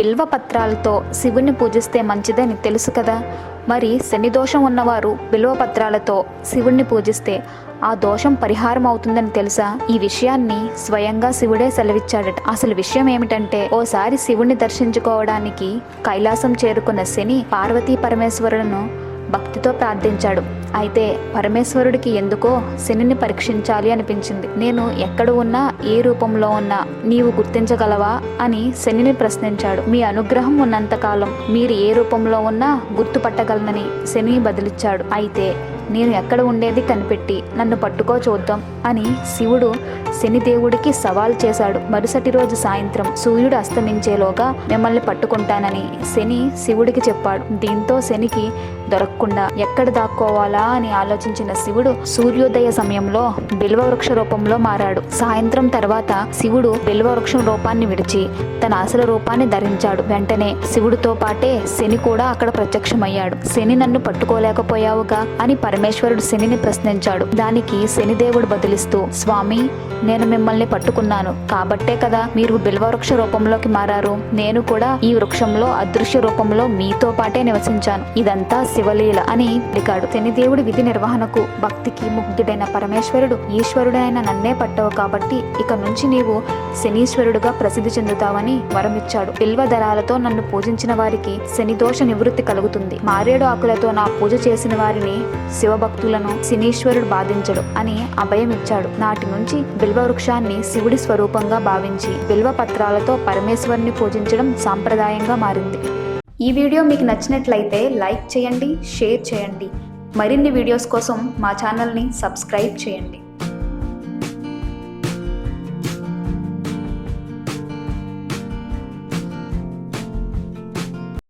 బిల్వ పత్రాలతో శివుణ్ణి పూజిస్తే మంచిదని తెలుసు కదా. మరి శని దోషం ఉన్నవారు బిల్వ పత్రాలతో శివుణ్ణి పూజిస్తే ఆ దోషం పరిహారం అవుతుందని తెలుసా? ఈ విషయాన్ని స్వయంగా శివుడే సెలవిచ్చాడట. అసలు విషయం ఏమిటంటే, ఓసారి శివుణ్ణి దర్శించుకోవడానికి కైలాసం చేరుకున్న శని పార్వతీ పరమేశ్వరులను భక్తితో ప్రార్థించాడు. అయితే పరమేశ్వరుడికి ఎందుకో శనిని పరీక్షించాలి అనిపించింది. నేను ఎక్కడ ఉన్నా, ఏ రూపంలో ఉన్నా నీవు గుర్తించగలవా అని శనిని ప్రశ్నించాడు. మీ అనుగ్రహం ఉన్నంతకాలం మీరు ఏ రూపంలో ఉన్నా గుర్తుపట్టగలనని శని బదిలిచ్చాడు. అయితే నేను ఎక్కడ ఉండేది కనిపెట్టి నన్ను పట్టుకో చూద్దాం అని శివుడు శనిదేవుడికి సవాల్ చేశాడు. మరుసటి రోజు సాయంత్రం సూర్యుడు అస్తమించేలోగా మిమ్మల్ని పట్టుకుంటానని శని శివుడికి చెప్పాడు. దీంతో శనికి దొరకకుండా ఎక్కడ దాక్కోవాలా అని ఆలోచించిన శివుడు సూర్యోదయ సమయంలో బిల్వవృక్ష రూపంలో మారాడు. సాయంత్రం తర్వాత శివుడు బిల్వవృక్షం రూపాన్ని విడిచి తన అసలు రూపాన్ని ధరించాడు. వెంటనే శివుడితో పాటే శని కూడా అక్కడ ప్రత్యక్షమయ్యాడు. శని నన్ను పట్టుకోలేకపోయావుగా అని పరమేశ్వరుడు శనిని ప్రశ్నించాడు. దానికి శనిదేవుడు బదిలిస్తూ, స్వామి, నేను మిమ్మల్ని పట్టుకున్నాను కాబట్టే కదా మీరు బిల్వవృక్ష రూపంలోకి మారారు. నేను కూడా ఈ వృక్షంలో అదృశ్య రూపంలో మీతో పాటే నివసించాను. ఇదంతా శివలీల అని పలికాడు. శనిదేవుడి విధి నిర్వహణకు భక్తికి ముగ్ధుడైన పరమేశ్వరుడు, ఈశ్వరుడైన నన్నే పట్టవు కాబట్టి ఇక నుంచి నీవు శనీశ్వరుడుగా ప్రసిద్ధి చెందుతావని వరమిచ్చాడు. బిల్వ దళాలతో నన్ను పూజించిన వారికి శని దోష నివృత్తి కలుగుతుంది. మారేడు ఆకులతో నా పూజ చేసిన వారిని శివభక్తులను శనీశ్వరుడు బాధించడు అని అభయం ఇచ్చాడు. నాటి నుంచి బిల్వ వృక్షాన్ని శివుడి స్వరూపంగా భావించి బిల్వ పత్రాలతో పరమేశ్వరుని పూజించడం సాంప్రదాయంగా మారింది. ఈ వీడియో మీకు నచ్చినట్లయితే లైక్ చేయండి, షేర్ చేయండి. మరిన్ని వీడియోస్ కోసం మా ఛానల్ని సబ్స్క్రైబ్ చేయండి.